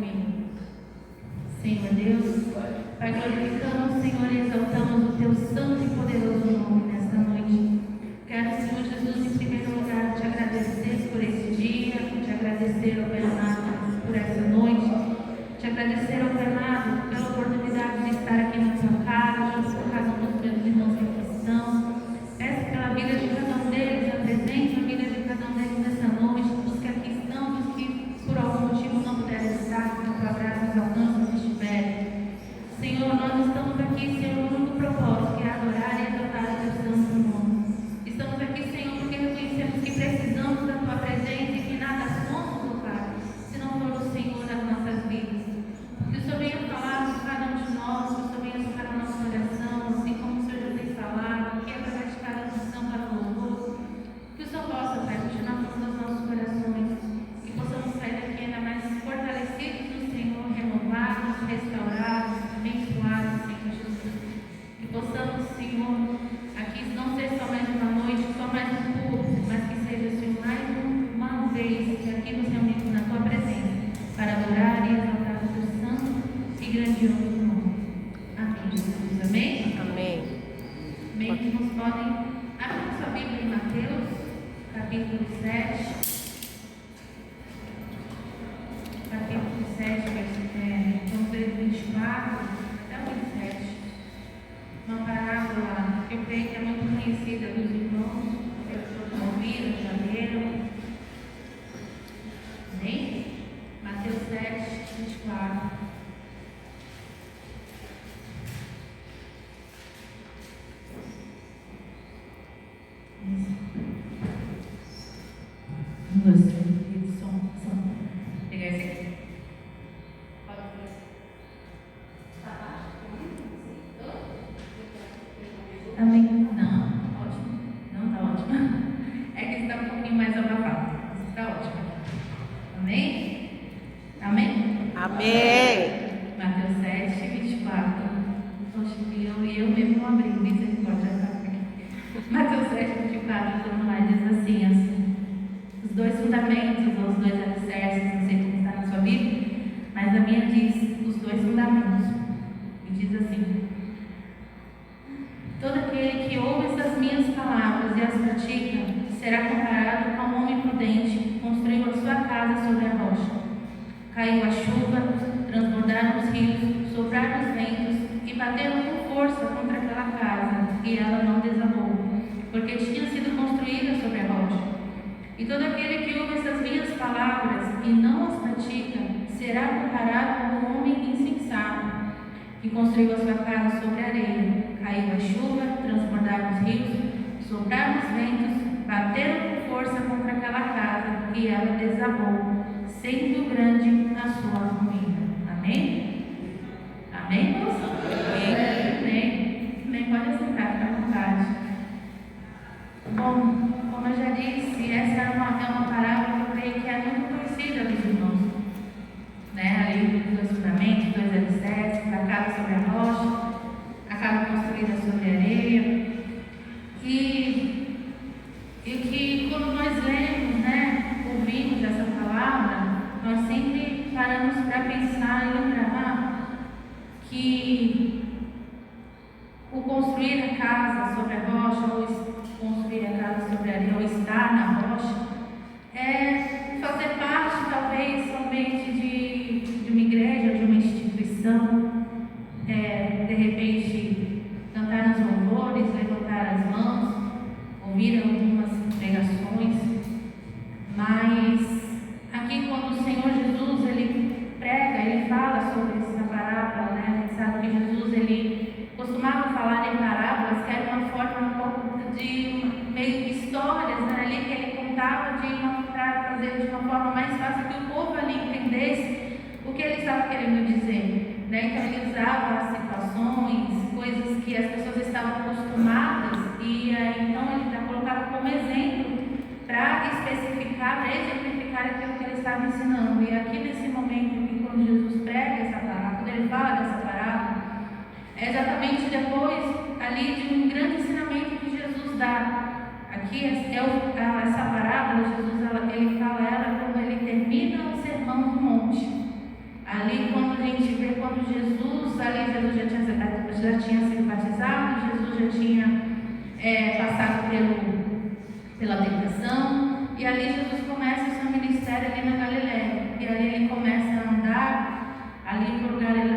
comigo. Senhor Deus, Pai, glorificamos, Senhor, e exaltamos o Teu santo e poderoso nome nesta noite. Quero, Senhor Jesus, em primeiro lugar, te agradecer por esse dia, te agradecer, ó Pai amado, por essa noite, te agradecer, ó Pai amado, pela oportunidade de estar aqui na Tua casa, junto com cada um dos meus irmãos que aqui estão. Peço pela vida de cada um deles, apresento a vida de cada um deles nessa noite, dos que aqui estão, dos que por algum motivo não puderam estar, que o Teu abraço nos alcance onde estiverem. Senhor, nós estamos aqui, Senhor, com o único propósito, que é adorar e exaltar o Teu santo nome. Estamos aqui, Senhor, porque reconhecemos que precisamos da Tua presença e que nada somos, ó Pai, se não for o Senhor nas nossas vidas. Que o Senhor venha falar com cada um de nós, que o Senhor venha tocar no nosso coração, assim como o Senhor já tem falado, que é através de cada unção para o louvor. Que o Senhor possa, Pai, continuar falando aos nossos corações, que possamos sair daqui ainda mais fortalecidos no Senhor, renovados, restaurados, abençoados, Senhor Jesus. Que possamos, Senhor, aqui não ser só mais uma noite, só mais um culto, mas que seja, Senhor, mais uma vez que aqui nos reunimos na Tua presença, para adorar e exaltar o Teu santo e grandioso nome. Amém, Jesus. Amém? Amém. Amém. Que nos podem abrir sua Bíblia em Mateus, capítulo 7. Capítulo 7, vamos ler 24 até o 27. Uma parábola que eu creio que é muito conhecida dos irmãos, que todos ouviram, já leram. Amém? Mateus 7, 24. Pegar esse aqui. Amém? Não, ótimo. Não está ótimo. É que está um pouquinho mais abafado. Está ótimo. Amém? Amém? Amém. Mateus 7, 24. Poxa, eu mesmo abri, misericórdia. Mateus 7, 24, vamos lá, diz assim, os dois fundamentos, ou os dois alicerces, não sei como está na sua Bíblia, mas a minha diz os dois fundamentos. E diz assim: todo aquele que ouve essas minhas palavras e as pratica, será comparado com um homem prudente que construiu a sua casa sobre a rocha. Caiu a chuva, transbordaram os rios, sopraram os ventos e bateram com força contra aquela casa, e ela não desabou, porque tinha sido construída sobre a rocha. E todo aquele que ouve essas minhas palavras e não as pratica, será comparado com um homem insensato, que construiu a sua casa sobre a areia. Caiu a chuva, transbordaram os rios, sopraram os ventos, bateram com força contra aquela casa, e ela desabou, sendo grande a sua ruína. Amém? Amém, moça? Amém. Amém. Pode sentar, fica à vontade. Bom, como eu já disse, essa é uma parábola que eu creio que é muito conhecida dos irmãos. Ali, dois fundamentos, dois alicerces, a casa sobre a rocha, a casa construída sobre a areia. E que quando nós lemos, ouvimos essa palavra, nós sempre paramos para pensar e lembrar que o construir a casa sobre a rocha, ou construir a casa sobre a areia, ou estar na rocha, é fazer parte, talvez, somente de uma igreja, de uma instituição, de repente, cantar os louvores, levantar as mãos, ouvir algumas pregações, mas aqui quando o Senhor Jesus, ele prega, ele fala sobre essa parábola, a gente sabe que Jesus, ele costumava falar em parábolas, que era uma forma um pouco de meio de histórias, ali que ele contava para fazer de uma forma mais fácil que o povo ali entendesse o que ele estava querendo dizer. Então ele usava situações, coisas que as pessoas estavam acostumadas, e então ele colocava como exemplo para especificar, para exemplificar aquilo que ele estava ensinando. E aqui nesse momento, que quando Jesus prega essa parábola, quando ele fala dessa parábola, é exatamente depois ali de um grande ensinamento que Jesus dá. Aqui essa parábola, Jesus ele fala ela quando ele termina o sermão do monte. já tinha sido batizado, Jesus já tinha passado pela tentação, e ali Jesus começa o seu ministério ali na Galileia, e ali ele começa a andar ali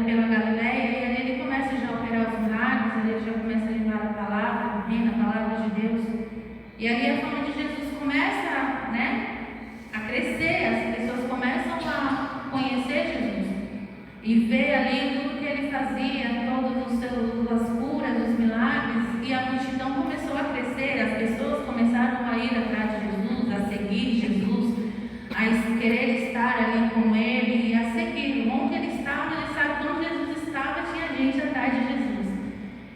pela Galileia, e ali ele começa já a operar os milagres, ali ele já começa a levar a palavra do reino, a palavra de Deus, e ali a fama de Jesus começa, né, a crescer, as pessoas começam a conhecer Jesus e ver ali tudo que ele fazia, todas as curas, os milagres, e a multidão começou a crescer, as pessoas começaram a ir atrás de Jesus, a seguir Jesus, a querer estar ali com ele e a seguir. Onde ele estava, ele sabe que onde Jesus estava, tinha gente atrás de Jesus.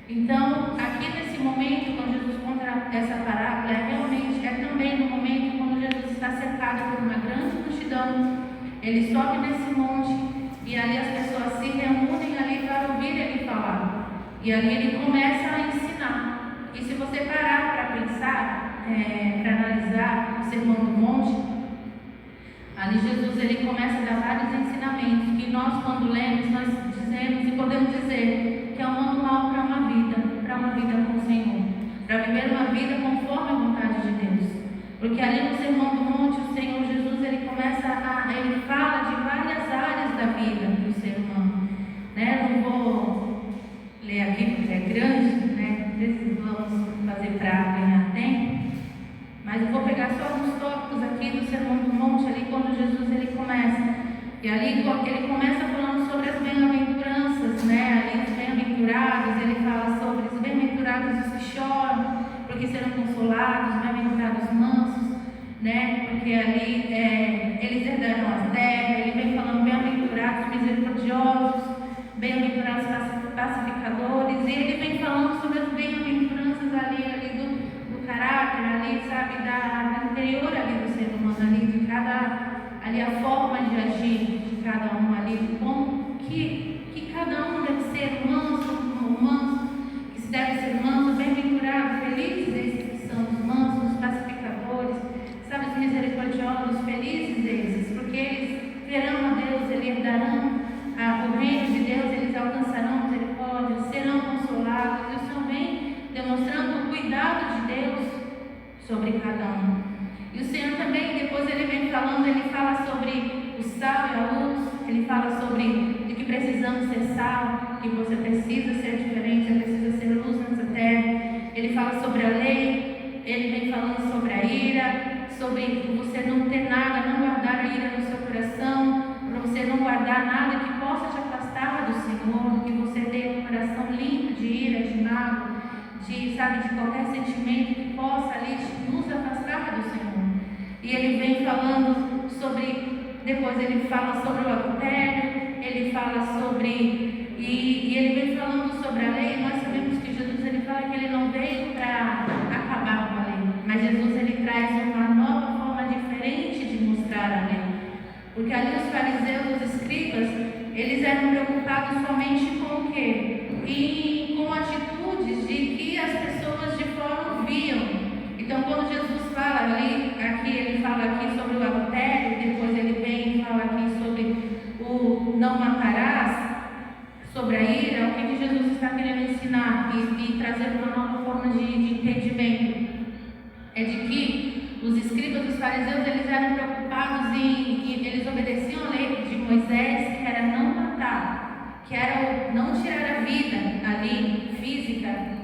Então, aqui nesse momento, quando Jesus conta essa parábola, realmente é também no momento quando Jesus está cercado por uma grande multidão. Ele sobe nesse monte e ali as pessoas se reúnem ali para ouvir ele falar. E ali ele começa a ensinar. E se você parar para pensar, para analisar o Sermão do Monte, ali Jesus ele começa a dar vários ensinamentos que nós, quando lemos, nós dizemos e podemos dizer que é um manual para uma vida com o Senhor, para viver uma vida conforme a vontade de Deus. Porque ali no Sermão do Monte, o Senhor Jesus ele fala de várias áreas da vida do ser humano, né? Não vou ler aqui porque é grande, né? Precisamos fazer para ganhar tempo, mas eu vou pegar só alguns tópicos aqui do Sermão do Monte, ali quando Jesus ele começa, e ali ele começa falando sobre as bem-aventuranças, né? Ali os bem-aventurados, ele fala sobre os bem-aventurados os que choram, porque serão consolados, bem-aventurados mansos, né? Porque ali eles herdarão as terras. Ele vem falando bem-aventurados misericordiosos, bem-aventurados pacificadores, e ele vem falando sobre as bem-aventuranças ali do caráter, ali, sabe, da interior ali do ser humano, ali a forma de agir de cada um ali, como que cada um deve ser manso, que se deve ser manso, bem-aventurado, felizes esses que são os mansos, os pacificadores, sabe, os misericordiosos, felizes esses, porque eles verão a Deus, eles herdarão o reino de Deus, eles alcançarão misericórdia, serão consolados. E o Senhor vem demonstrando o cuidado de Deus sobre cada um. E o Senhor também, depois ele vem falando, ele fala sobre o sal e a luz, ele fala sobre de que precisamos ser sal, que você precisa ser diferente, você precisa ser luz nessa terra. Ele fala sobre a lei, ele vem falando sobre a ira, sobre você não ter nada, não guardar a ira no seu coração, para você não guardar nada que possa te afastar do Senhor, que você tenha um coração limpo de ira, de mágoa, de qualquer sentimento que possa ali nos afastar do Senhor. E ele vem falando depois ele fala sobre o adultério, ele fala sobre, e ele vem falando sobre a lei. Nós sabemos que Jesus ele fala que ele não veio para acabar com a lei, mas Jesus ele traz uma nova forma diferente de mostrar a lei. Porque ali os fariseus, os escribas, eles eram preocupados somente com o quê? E com atitudes de que as pessoas de fora viam. Então, quando Jesus fala aqui ele fala aqui sobre o adultério, depois ele vem e fala aqui sobre o não matarás, sobre a ira, o que Jesus está querendo ensinar e trazer uma nova forma de entendimento. É de que os escribas dos fariseus, eles eram preocupados eles obedeciam a lei de Moisés, que era não matar, que era não tirar a vida ali, física,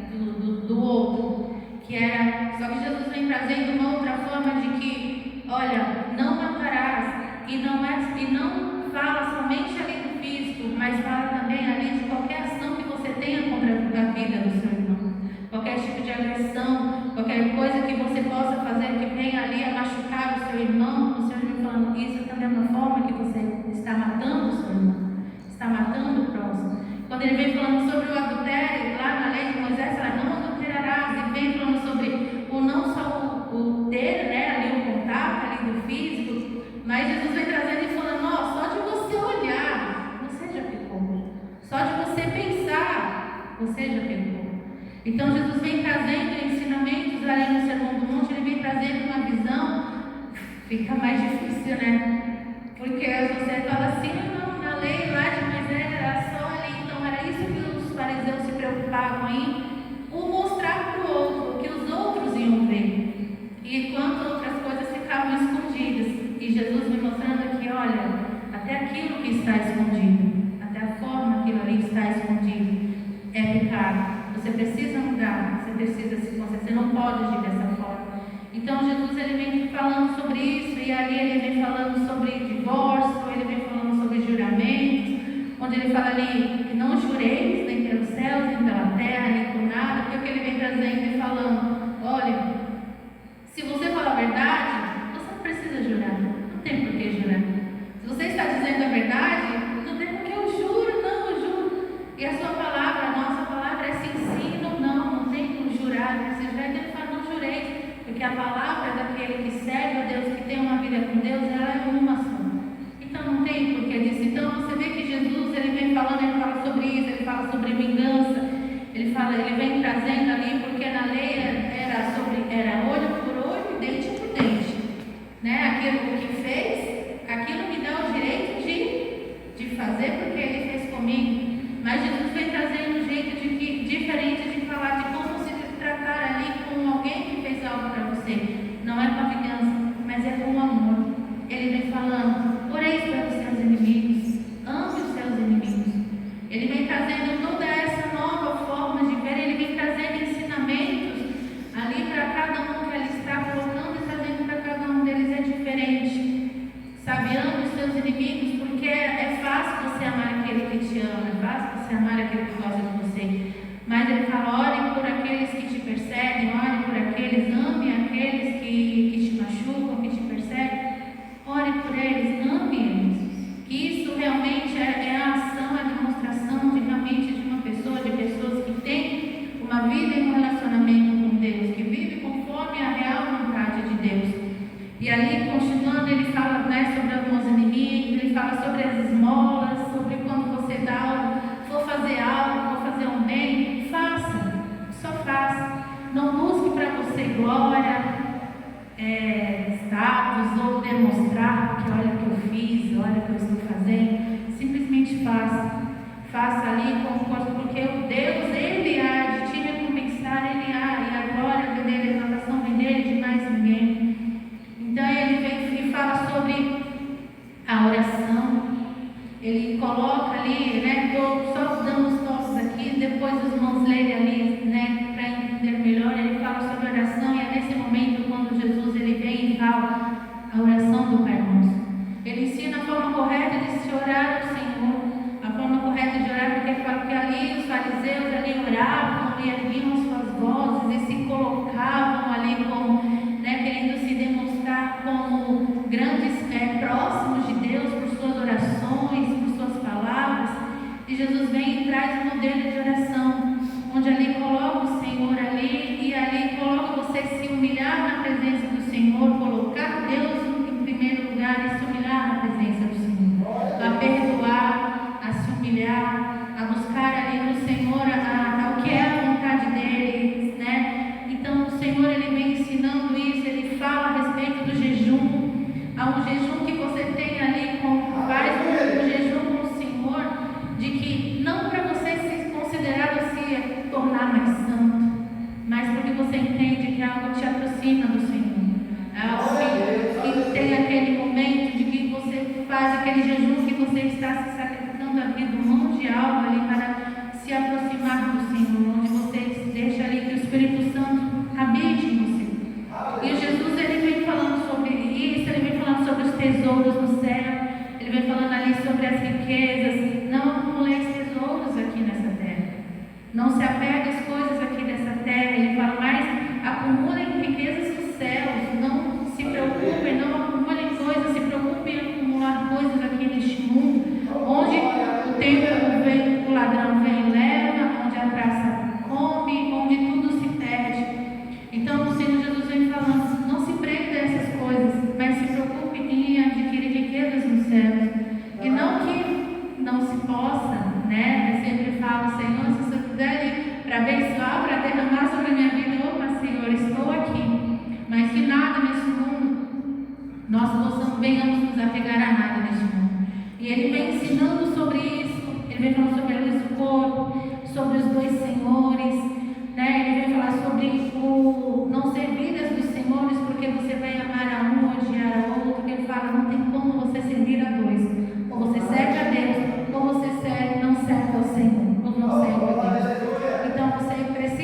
do outro, que era, só que Jesus vem trazendo uma outra forma de que, olha, não matarás, e não fala somente ali do físico, mas fala também ali de qualquer ação que você tenha contra a vida do seu irmão, qualquer tipo de agressão, qualquer coisa que você possa fazer que venha ali a machucar o seu irmão. O Senhor me falando, isso também é uma forma que você está matando o seu irmão, está matando o próximo. Quando ele vem falando sobre o adultério, lá na lei de Moisés, ela não adulterarás, e vem falando sobre não só o ter, né, ali o contato ali do físico, mas Jesus vem trazendo e falando, só de você olhar, você já pecou. Só de você pensar, você já pecou. Então Jesus vem trazendo ensinamentos ali no Sermão do Monte, ele vem trazendo uma visão, fica mais difícil, né? Porque você fala assim, não, na lei lá de Moisés era só ali, então era isso que os fariseus se preocupavam. precisa mudar, você precisa se concentrar, você não pode agir dessa forma. Então Jesus ele vem falando sobre isso, e ali ele vem falando sobre divórcio, ele vem falando sobre juramento, onde ele fala ali que não jureis nem pelos céus, nem pela terra, nem por nada, porque o que ele vem trazendo e falando, olha, se você falar a verdade, você não precisa jurar, não tem por que jurar. Se você está dizendo a verdade, não tem por que eu juro, não, eu juro. E a sua palavra, a nossa palavra é sim, sim, não tem como jurar. Você já ele fala, não jureis, porque a palavra daquele que serve a Deus, que tem uma vida com Deus, ela é uma só. Então não tem por que disso. Então você vê que Jesus, ele vem falando, ele fala sobre isso, ele fala sobre vingança, ele vem trazendo ali, porque na lei era olho por olho, dente por dente, né? Aquilo que fez, aquilo me dá o direito de fazer, porque ele fez comigo. Mas Jesus vem trazendo um jeito diferente de falar, de como se tratar ali com alguém que fez algo para você. Não é com a vingança, mas é com o amor. Ele vem falando, oreis pelos seus inimigos, ame os seus inimigos. Ele vem trazendo toda essa nova forma de ver, ele vem trazendo ensinamentos ali para cada um que ele está colocando e trazendo para cada um deles é diferente. Sabe, ame os seus inimigos, porque é fácil você amar aquele que te ama, é fácil você amar aquele que gosta de você. Mas ele fala, ore por aqueles que te perseguem, ore por aqueles, ame aqueles que te machucam, que te perseguem. Ore por eles, ame eles. Que isso realmente é a ação, a demonstração de realmente de uma pessoa, de pessoas que têm uma vida e um relacionamento com Deus, que vive conforme a real vontade de Deus. E ali, continuando, ele fala, né, sobre alguns inimigos, ele fala sobre as esmolas, sobre quando você for fazer um bem, faça, só faça. Não busque para você glória, status ou demonstrar, porque olha o que eu fiz, olha o que eu estou fazendo. Simplesmente faça. Faça ali com força, porque o Deus, ele há de te recompensar, ele há, e a glória vem dele, a exaltação vem dele, de mais ninguém. Então ele vem e fala sobre a oração. Ele coloca ali, né, só dando os toques aqui, depois os irmãos leem ali, né, para entender melhor. Ele fala sobre a oração, e é nesse momento quando Jesus ele vem e fala a oração do Pai Nosso. Ele ensina a forma correta de se orar ao Senhor, a forma correta de orar, porque ele fala que ali os fariseus ali oravam e erguiam suas vozes e se colocavam ali como, né, querendo se demonstrar como grandes próximos de Deus por suas orações, por suas palavras. E Jesus vem e traz um modelo de oração, onde ali coloca o Senhor ali, e ali coloca você se humilhar na presença do Senhor, colocar Deus em primeiro lugar e se humilhar na presença do Senhor, a perdoar, a se humilhar, a buscar ali no Senhor o que é a vontade dele, né? Então o Senhor ele vem ensinando isso, ele fala a respeito do jejum. Há um jejum que você tem ali, faz um jejum com o Senhor, de que não para você se considerar se tornar mais santo, mas porque você entende que algo te aproxima do Senhor. É algo que tem aquele momento de que você faz aquele jejum, que você está se sacrificando, abrindo mão de algo ali para se aproximar do Senhor, onde você deixa ali que o Espírito Santo habite em você. E Jesus ele vem falando sobre isso, ele vem falando sobre os tesouros no céu, ele vem falando ali sobre as riquezas. Não acumuleis tesouros aqui nessa terra, não se apegue às coisas aqui dessa terra. Ele fala mais, acumulem riquezas nos céus, não se preocupem, não acumulem coisas, se preocupem em acumular coisas aqui neste mundo, onde o tempo vem, o ladrão vem e leva, onde a praça come, onde tudo se perde. Então o Senhor Jesus vem falando, não se prenda a essas coisas, mas se preocupe em adquirir riquezas nos céus. E não que não se possa, né? Eu sempre falo, Senhor, se você puder para abençoar, para derramar sobre a minha vida, opa, Senhor, estou aqui. Mas que nada nesse mundo, nós venhamos nos apegar a nada neste mundo. E ele vem ensinando sobre isso, ele vem falando sobre a luz do corpo, sobre os dois senhores, né? Ele vem falar sobre o não servir as dos senhores, porque você vai amar a um, odiar a outro. Ele fala, não tem como você servir a dois. Ou você serve a Deus, ou você não serve ao Senhor, ou não serve a Deus. Então você precisa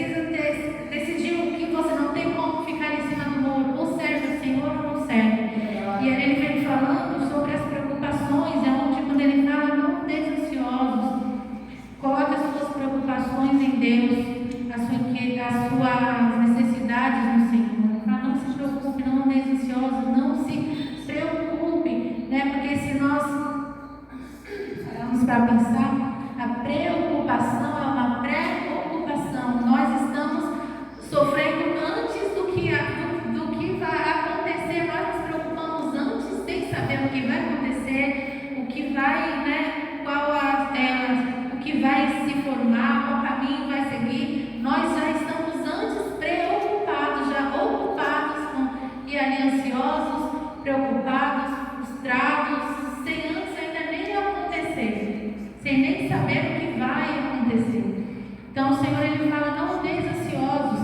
para pensar, a preocupação é uma pré-ocupação. Nós estamos sofrendo antes do que vai acontecer. Nós nos preocupamos antes, sem saber o que vai acontecer, o que vai, o que vai se formar, qual caminho vai seguir. Nós já estamos antes preocupados, já ocupados e ali ansiosos, preocupados, frustrados, sem antes ainda nem acontecer, sem nem saber o que vai acontecer. Então o Senhor ele fala: não andeis ansiosos,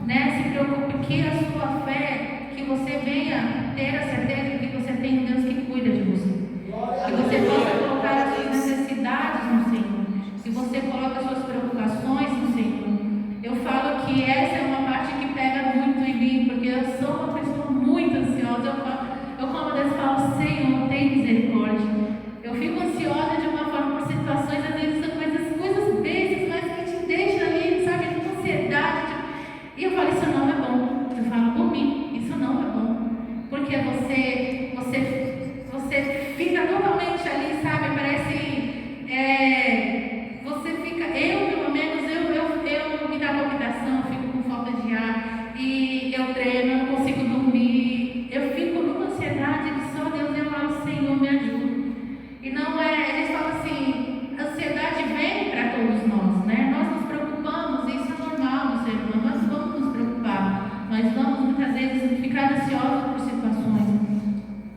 se preocupe que a sua fé, que você venha ter a certeza de que você tem um Deus que cuida de você, que você possa colocar as suas necessidades no Senhor, que você coloque as suas preocupações no Senhor. Eu falo que essa é uma parte que pega muito em mim, porque eu sou uma pessoa muito ansiosa. Eu como Deus falo: Senhor, tem misericórdia. Eu fico ansiosa de uma forma por situações, às vezes são coisas bestas, mas que te deixam ali, sabe, com ansiedade. E eu falo: isso não é bom. Eu falo por mim: isso não é bom. Porque você fica totalmente ali, sabe, parece... você fica... Eu, pelo menos, eu me dá palpitação, eu fico com falta de ar, e eu treino, eu não consigo dormir, eu fico numa ansiedade que só Deus. Eu falo: Senhor, me ajuda. E não é... A gente fala assim, ansiedade vem para todos nós, Nós nos preocupamos, e isso é normal no ser humano, nós vamos nos preocupar, nós vamos muitas vezes ficar ansiosos por situações,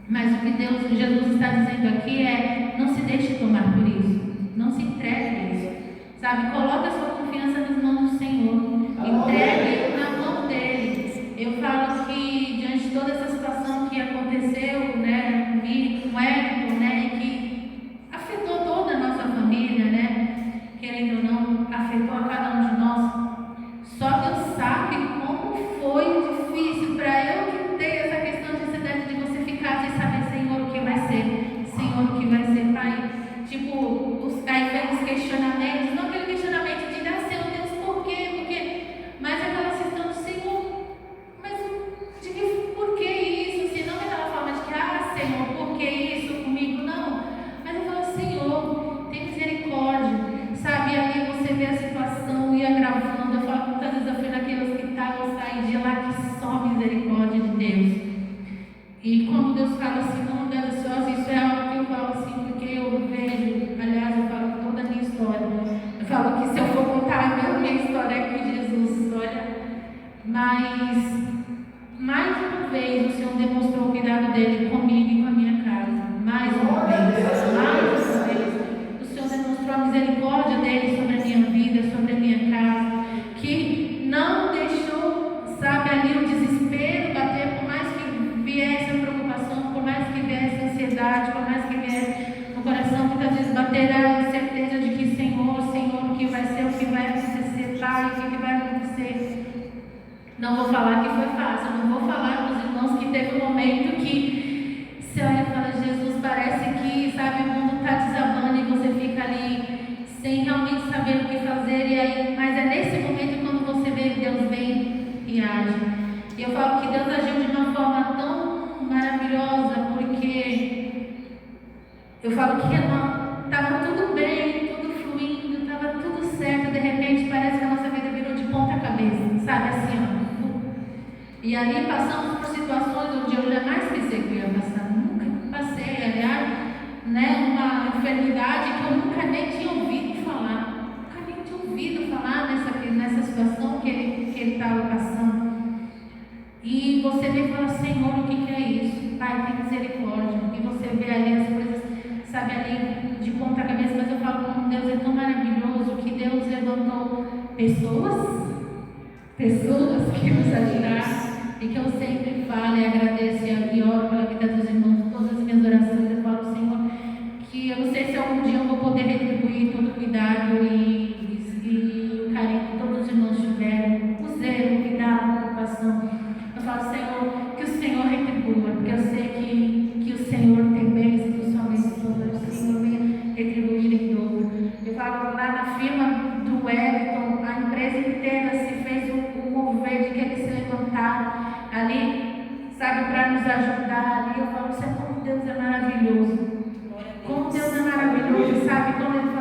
mas o que Jesus está dizendo aqui é: não se deixe tomar por isso, não se entregue a isso, sabe? Coloque a sua confiança nas mãos do Senhor, entregue na mão dele. Eu falo que diante de toda essa situação que aconteceu, comigo, com o Érico, que afetou toda a nossa família, querendo ou não, afetou a cada um de nós. Só Deus sabe como foi difícil para eu que tenho essa questão de ansiedade, de você ficar sem saber: Senhor, o que vai ser? Senhor, o que vai ser, Pai? Aí vem os questionamentos, não aquele questionamento de: Senhor Deus, por quê? Por quê? Mas aquela questão do Senhor, mas por que isso? Se não é aquela forma de que: Senhor, por que isso comigo? Não. Mas eu falo: Senhor, tem misericórdia, sabe? E ali você vê a situação e agravando. Eu falo: muitas vezes eu fui naquele hospital, eu saí de lá que só misericórdia de Deus. E quando Deus fala assim: não ande ansioso, isso é algo que eu falo assim, porque eu vejo, aliás, eu falo toda a minha história. Eu falo que se eu for contar a minha história com Jesus, mas mais uma vez o Senhor demonstrou o cuidado dele comigo e com a minha casa. Mais uma vez, o Senhor demonstrou a misericórdia dele sobre a minha vida, sobre a minha casa, que não deixou, sabe, ali o desespero bater, por mais que viesse a preocupação, por mais que viesse a ansiedade, por mais que viesse no coração, muitas vezes baterá a certeza de que Senhor, o que vai ser, o que vai acontecer, Pai, o que vai acontecer. Não vou falar que foi fácil, não vou falar para os irmãos que teve um momento que você olha e fala: Jesus, parece que, sabe, o mundo está desabando e você fica ali sem realmente saber o que fazer. E aí, mas é nesse momento quando você vê que Deus vem e age. E eu falo que Deus agiu de uma forma tão maravilhosa, porque eu falo que estava tudo bem, tudo fluindo, estava tudo certo, de repente parece que a nossa vida virou de ponta cabeça, sabe, assim, E ali passamos por situações onde eu jamais pensei que eu ia passar, nunca passei, aliás, uma enfermidade que eu nunca nem tinha ouvido falar, nessa situação que ele estava passando. E você vê e fala: Senhor, o que é isso? Pai, tem misericórdia. E você vê ali as coisas, sabe, ali de ponta cabeça. Mas eu falo: como Deus é tão maravilhoso, que Deus levantou pessoas que nos ajudaram. E que eu sempre falo e agradeço e oro pela vida dos irmãos, todas as minhas orações. Eu falo: Senhor, que eu não sei se algum dia eu vou poder retribuir todo o cuidado e o carinho que todos os irmãos tiveram, o zelo, o cuidado, a preocupação. Eu falo: Senhor, que o Senhor retribua, porque eu sei que o Senhor tem bênçãos para sua pessoa, o Senhor venha retribuir em dobro. Eu falo lá na firma do Everton, a empresa inteira se fez um mover de que eles se levantaram ali, sabe, para nos ajudar ali. Eu falo: Senhor, como Deus é maravilhoso, como Deus é maravilhoso, sabe, quando Ele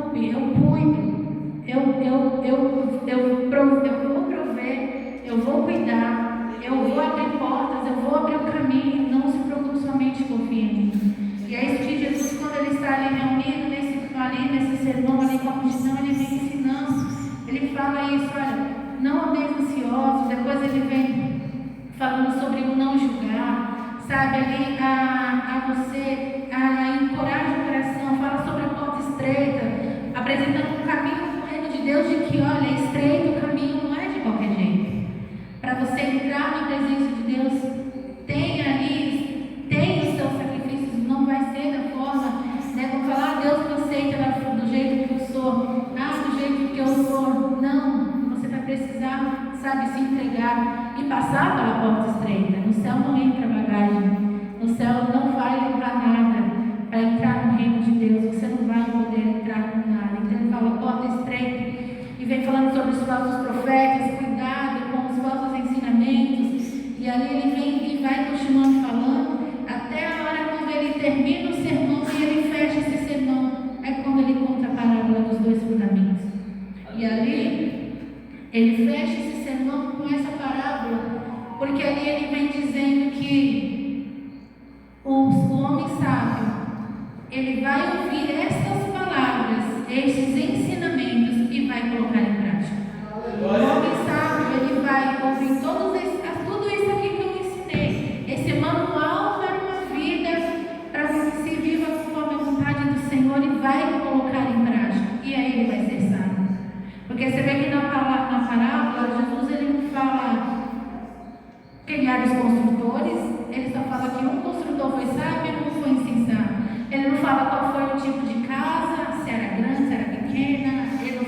cuido, eu vou prover, eu vou cuidar, eu vou abrir portas, eu vou abrir o caminho, não se preocupe, somente confie em mim. E é isso que Jesus, quando ele está ali reunido, nesse sermão ali com a multidão, ele vem ensinando, ele fala isso, olha, não andeis ansiosos, depois ele vem falando sobre o não julgar, sabe, ali a você, a encorajar o coração, fala sobre a porta estreita, apresentando um caminho no reino de Deus, de que, olha, é estreito o caminho, não é de qualquer jeito. Para você entrar na presença de Deus, tem os seus sacrifícios, não vai ser da forma, né, vou falar, Deus me aceita do jeito que eu sou, do jeito que eu sou, não, você vai precisar, sabe, se entregar e passar pela porta estreita. No céu não entra bagagem, no céu não vai levar nada para entrar no reino de Deus, você não vai poder entrar com nada. Então ele fala porta estreita e vem falando sobre os falsos profetas, cuidado com os falsos ensinamentos, e ali ele vem e vai continuando falando até a hora quando ele termina o sermão e ele fecha esse sermão, é quando ele conta a parábola dos 2 fundamentos. E ali ele fecha esse sermão com essa parábola, porque ali ele vem dizendo que o homem sábio, ele vai ouvir estas palavras, estes ensinamentos e vai colocar em prática. O homem sábio, ele vai ouvir tudo isso aqui que eu ensinei, esse manual para uma vida, para que se viva conforme a vontade do Senhor, e vai colocar em prática, e aí ele vai ser sábio. Porque você vê que na parábola, Jesus ele não fala quem eram os construtores, ele só fala que um construtor foi sábio e um foi insensato. Ele não fala qual foi o tipo de casa, se era grande, se era pequena, ele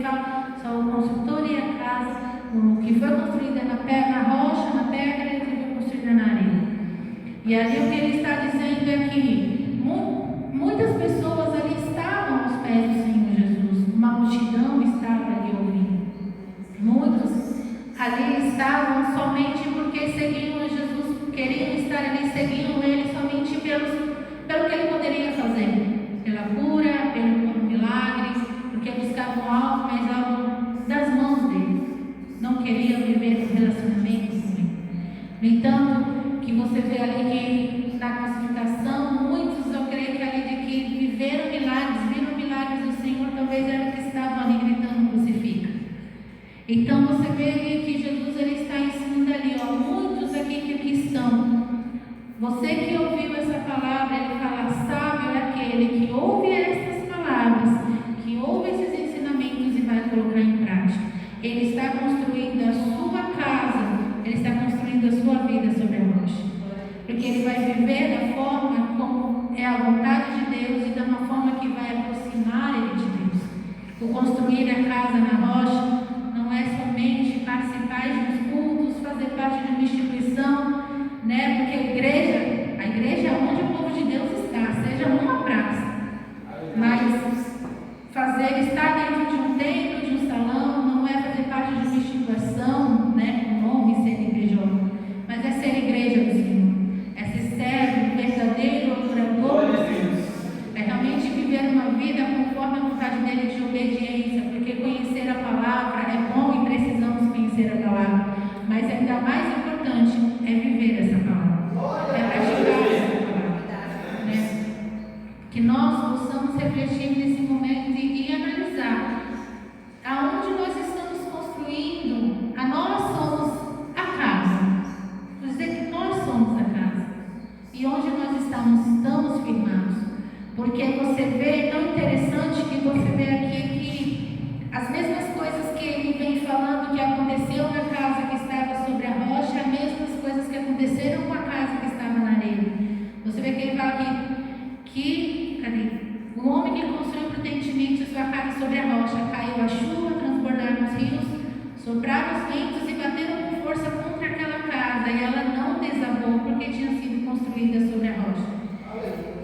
fala só o construtor e a casa, o que foi construída na rocha, na pedra, e o que foi construída na areia. E ali o que ele está dizendo é que muitas pessoas ali estavam aos pés do Senhor Jesus, uma multidão estava ali ouvindo. Muitos ali estavam somente porque seguiam a Jesus, queriam estar ali, seguiam ele somente pelo que ele poderia fazer, pela cura, pelo milagre, porque buscavam algo, mas algo das mãos dele, não queriam viver um relacionamento com ele. No entanto, que você vê ali que na classificação, muitos, eu creio que ali de que viram milagres do Senhor, talvez eram que estavam ali gritando crucifica. Então você vê ali que Jesus ele está ensinando ali, muitos aqui que aqui estão. Você que ouviu essa palavra, ele fala, sábio é aquele que ouve essas palavras, que ouve esses ensinamentos e vai colocar em prática. Ele está construindo a sua casa, ele está construindo a sua vida sobre a rocha. Porque ele vai viver da forma como é a vontade de Deus e da uma forma que vai aproximar ele de Deus. O construir a casa na rocha não é somente participar de uns cultos, fazer parte de uma instituição, né? Porque a igreja é onde o povo de Deus está, seja numa praça. Mas estar dentro de um templo, de um salão, não é fazer parte de uma instituição, né? Com nome CNPJ, mas é ser igreja do Senhor, é ser servo, verdadeiro adorador. É realmente viver uma vida conforme a vontade dele, de obediência, porque conhecer a palavra é bom e precisamos conhecer a palavra, mas ainda mais importante é viver essa palavra, é praticar essa palavra, né? Que nós possamos refletir nesse momento e analisar aonde nós estamos construindo. Nós somos a casa, vou dizer que nós somos a casa, e onde nós estamos firmados. Porque você vê, tão interessante que você vê aqui que as mesmas coisas que ele vem falando que aconteceu na casa que estava sobre a rocha, as mesmas coisas que aconteceram com a casa que estava na areia. Você vê que ele fala que o homem que construiu prudentemente sua casa sobre a rocha, caiu a chuva, transbordaram os rios, sopraram os ventos e bateram com força contra aquela casa, e ela não desabou porque tinha sido construída sobre a rocha.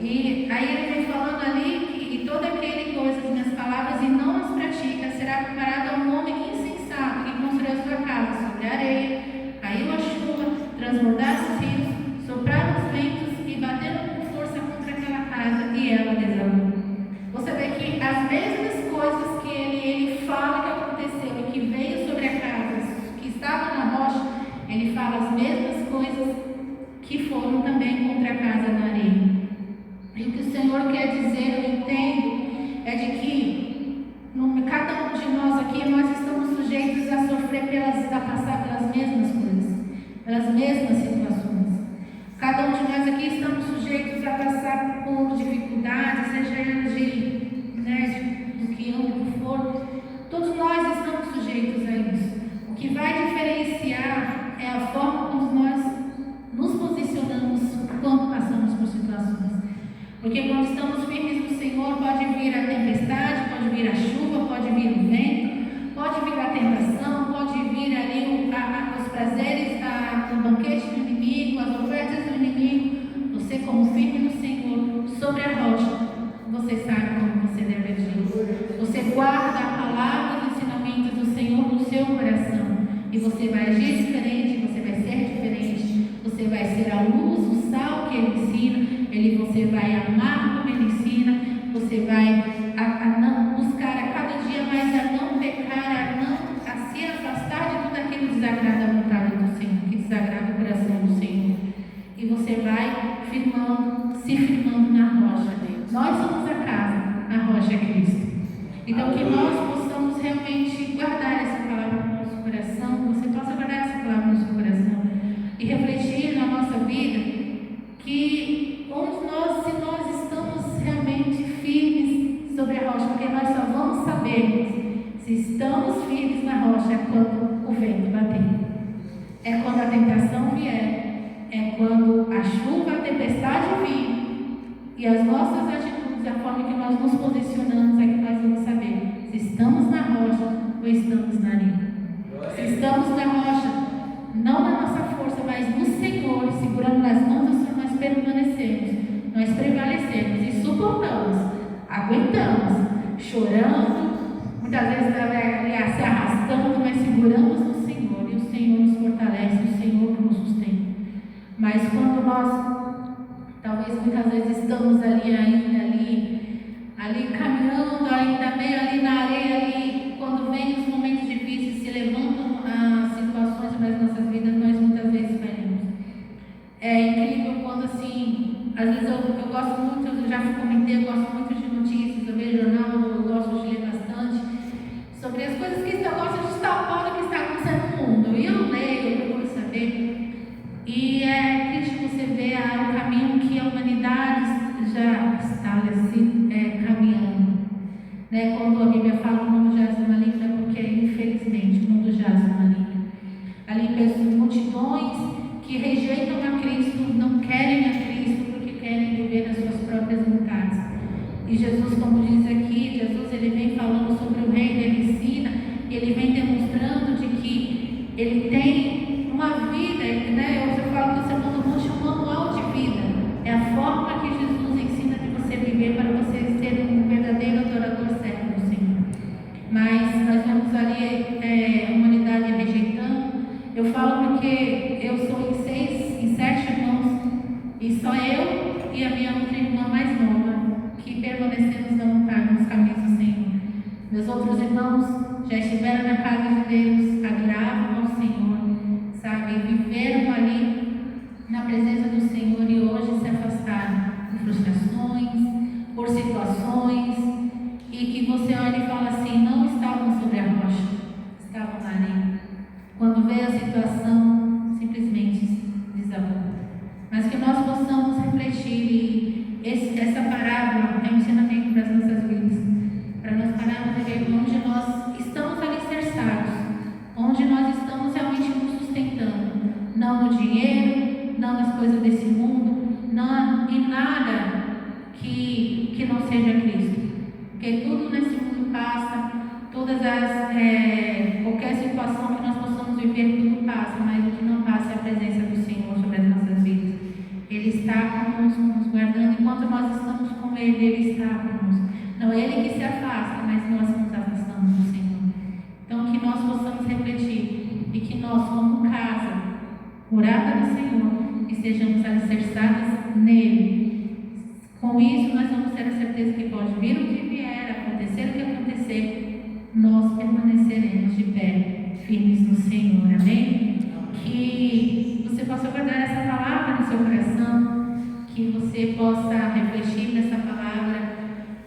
E aí ele vem falando ali que todo aquele que ouve as minhas palavras e não as pratica será comparado a um homem insensato que construiu sua casa sobre a areia, caiu a chuva, transbordaram os rios, sopraram os ventos e bateram com força contra aquela casa, e ela desabou. Você vê que as mesmas encontra a casa na areia. E o que o Senhor quer dizer, eu entendo, é de que cada um de nós aqui, nós estamos sujeitos a sofrer, a passar pelas mesmas coisas, pelas mesmas situações. Cada um de nós aqui estamos sujeitos a passar por dificuldades, seja elas do que âmbito for. Todos nós estamos sujeitos a isso. O que vai diferenciar é a forma como nós nos posicionamos quando passamos por situações. Porque quando estamos firmes no Senhor, pode vir a tempestade, pode vir a chuva, pode vir o vento, pode vir a tentação, pode vir ali os prazeres do banquete do inimigo, as ofertas do inimigo. Você, como firme no Senhor, sobre a rocha, você sabe como você deve agir. Você guarda a palavra e os ensinamentos do Senhor no seu coração. E você vai agir diferente, você vai ser diferente. Você vai ser a luz, o sal que Ele ensina. Você vai amar como Ele ensina. Você vai não buscar a cada dia mais a não pecar, a se afastar de tudo aquilo que desagrada a vontade do Senhor, que desagrada o coração do Senhor. E você vai se firmando na rocha. Nós somos a casa, a rocha é Cristo. Então que nós possamos realmente guardar essa palavra no nosso coração, que você possa guardar essa palavra no seu coração e refletir na nossa vida que se nós estamos realmente firmes sobre a rocha, porque nós só vamos saber se estamos firmes na rocha é quando o vento bater, é quando a tentação vier, é quando a chuva, a tempestade vir, e as nossas atitudes, a forma que nós nos posicionamos, é que nós vamos saber se estamos na rocha ou estamos na areia. Se estamos na rocha, não na nossa força, mas no Senhor, segurando nas mãos do Senhor, nós permanecemos, nós prevalecemos e suportamos, aguentamos, chorando, muitas vezes se arrastando, mas seguramos no Senhor, e o Senhor nos fortalece, o Senhor nos sustenta. Mas quando nós, talvez muitas vezes estamos ali caminhando, ainda meio ali na areia, quando vem os momentos difíceis, se levantam as situações das nossas vidas, nós muitas vezes falhamos. É incrível quando assim, às vezes eu gosto muito, eu já comentei, eu gosto muito de notícias, eu vejo jornal, eu gosto de ler bastante sobre as coisas que eu gosto de estar fora, que está acontecendo no mundo. E eu leio, eu procuro saber. E é triste você ver o caminho que a humanidade já está caminhando. Quando a Bíblia fala que o mundo jaz no maligno, é porque infelizmente o mundo jaz no maligno. Ali multidões que rejeitam a Cristo, não querem a Cristo porque querem viver as suas próprias vontades. E Jesus, como diz aqui, ele vem falando sobre o reino, ele ensina, e ele vem demonstrando de que ele tem uma vida, eu falo que o Sermão do Monte é um manual de vida, é a forma que Jesus ensina de você viver para você ser um verdadeiro adorador certo do Senhor. Mas nós vemos ali a humanidade rejeitando. Eu falo porque eu sou em 7 irmãos, e só eu e a minha outra irmã mais nova que permanecemos nos caminhos do Senhor. Meus outros irmãos já estiveram na casa de Deus, adoravam ao Senhor, viveram ali na presença do Senhor e hoje se afastaram por frustrações, por situações, e que você olha e fala assim, não estavam sobre a rocha, estavam na areia. Quando vê a situação, simplesmente desabou. Mas que nós possamos refletir, e essa parábola é um ensinamento para as nossas vidas, para nós pararmos de ver onde nós estamos alicerçados, onde nós estamos realmente nos sustentando, não no dinheiro, não nas coisas desse mundo, não em nada que não seja Cristo, porque tudo nesse mundo passa, qualquer situação que nós possamos viver, tudo passa, mas o que não passa é a presença do Senhor sobre as nossas vidas. Ele está conosco, nos guardando, enquanto nós estamos com Ele, Ele está conosco. Não é Ele que se afasta, mas nós nos afastamos do Senhor. Então que nós possamos refletir e que nós, como casa, morada do Senhor, estejamos alicerçadas nele. Com isso, nós vamos ter a certeza que pode vir o que vier, acontecer o que acontecer, nós permaneceremos de pé, firmes no Senhor. Amém? Que você possa guardar essa palavra no seu coração, você possa refletir nessa palavra.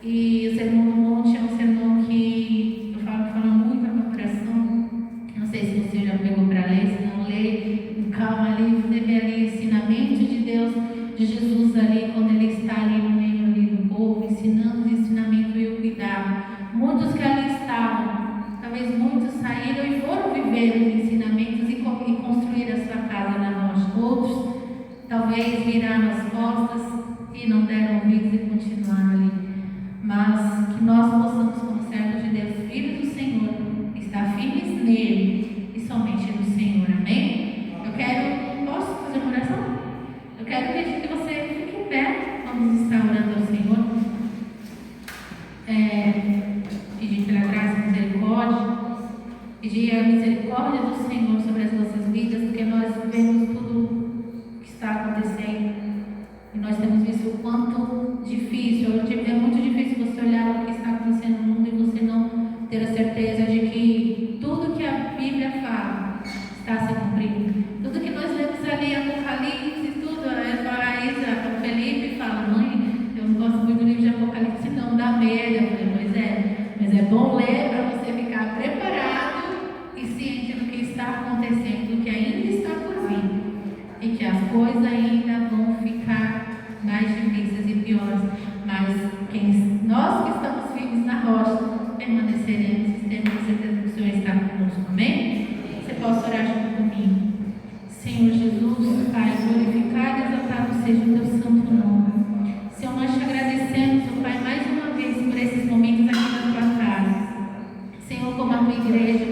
E o Sermão do Monte é um sermão que eu falo que fala muito ao meu coração. Não sei se você já pegou para ler, se não lê, calma ali, você vê ali o ensinamento de Deus, de Jesus ali, quando ele está ali no meio ali do povo, ensinando o ensinamento e o cuidado. Muitos que ali estavam, talvez muitos saíram e foram viver os ensinamentos e construir a sua casa na rocha. Outros talvez viraram as costas e não deram ouvidos e continuaram ali. Mas que nós possamos, como servos de Deus, filhos do Senhor, estar firmes nele e somente no Senhor. Amém? Posso fazer uma oração? Eu quero pedir que você fique em pé. Vamos estar orando ao Senhor. Pedir pela graça e misericórdia. Pedir a misericórdia do Senhor sobre as nossas vidas, porque nós vemos tudo que está acontecendo. E nós temos visto o quanto difícil, é muito difícil você olhar o que está acontecendo no mundo e você não ter a certeza de que tudo que a Bíblia fala está se cumprindo. Tudo que nós lemos ali, Apocalipse e tudo, a Isa, o Felipe fala, mãe, eu não gosto muito do livro de Apocalipse, não, dá medo. Eu falei, mas é bom ler para você ficar preparado e ciente do que está acontecendo, do que ainda está por vir. E que as coisas ainda vão ficar mais difíceis e piores. Mas nós que estamos firmes na rocha, permaneceremos e temos certeza que o Senhor está conosco. Amém? Você pode orar junto comigo. Senhor Jesus, Pai, glorificado e exaltado seja o teu santo nome. Senhor, nós te agradecemos, oh Pai, mais uma vez por esses momentos aqui na tua casa. Senhor, como a tua igreja,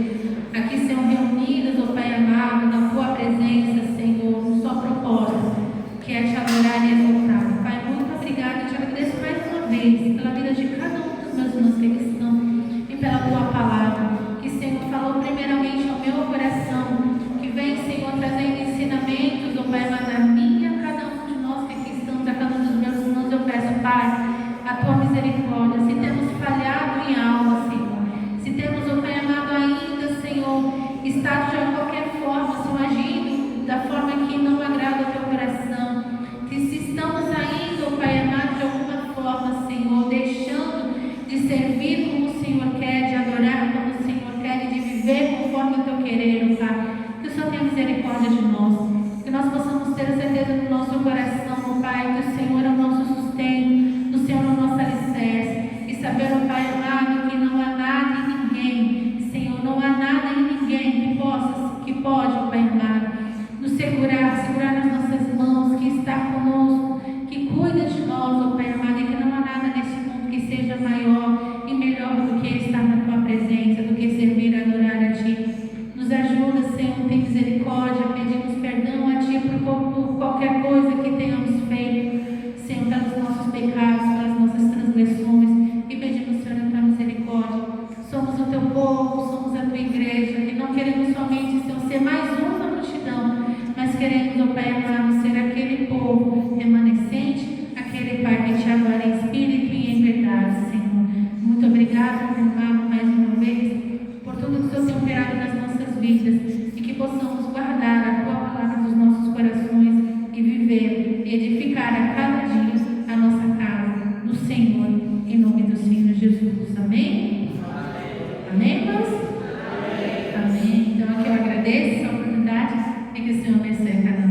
aqui, Senhor, reunidas, oh Pai amado, na tua presença, Senhor, um só propósito, que é te adorar e exaltar. Pai, muito obrigada, eu te agradeço mais uma vez pela vida de cada um dos meus irmãos que aqui estão e pela tua palavra, que, Senhor, falou primeiramente ao meu coração, que vem, Senhor, trazendo ensinamentos, oh Pai amado, a mim e a cada um de nós que aqui estamos, a cada um dos meus irmãos, eu peço, Pai, a tua misericórdia. Se temos falhado em alma, Senhor, se temos, oh Pai amado, ainda, Senhor, estado de qualquer forma, Senhor, agindo da forma que não agrada ao teu coração, se estamos ainda, oh Pai amado, de alguma forma, Senhor, deixando de servir como o Senhor quer, de adorar como o Senhor quer e de viver conforme o teu querer, oh Pai, que o Senhor tenha misericórdia de nós, que nós possamos ter a certeza no nosso coração, oh Pai, que o Senhor é o nosso sustento, o Senhor é o nosso alicerce, e saber, oh Pai amado, que não há nada em ninguém, Senhor, não há nada em ninguém que pode, oh Pai amado, nos segurar nas nossas mãos, que está conosco, que cuida de nós, oh Pai amado, e que não há nada nesse mundo que seja maior e melhor do que estar na tua presença, do que servir e adorar a ti. Nos ajuda, Senhor, tem misericórdia, pedimos perdão a ti por qualquer coisa que tenhamos feito, Senhor, pelos nossos pecados, pelas nossas transgressões, e pedimos, Senhor, a tua misericórdia. Somos o teu povo, somos a tua igreja, que não queremos somente, Senhor, ser mais um na multidão, mas queremos, oh Pai amado, ser aquele povo remanescente, aquele Pai que te adora em espírito e em verdade, Senhor. Muito obrigada, meu amado, mais uma vez, por tudo que o Senhor tem operado nas nossas vidas, e que possamos guardar a tua palavra nos nossos corações e viver e edificar a cada dia a nossa casa no Senhor, em nome do Senhor Jesus. Amém? Amém, irmãos? Amém. Então aqui eu agradeço a oportunidade e que o Senhor abençoe cada um.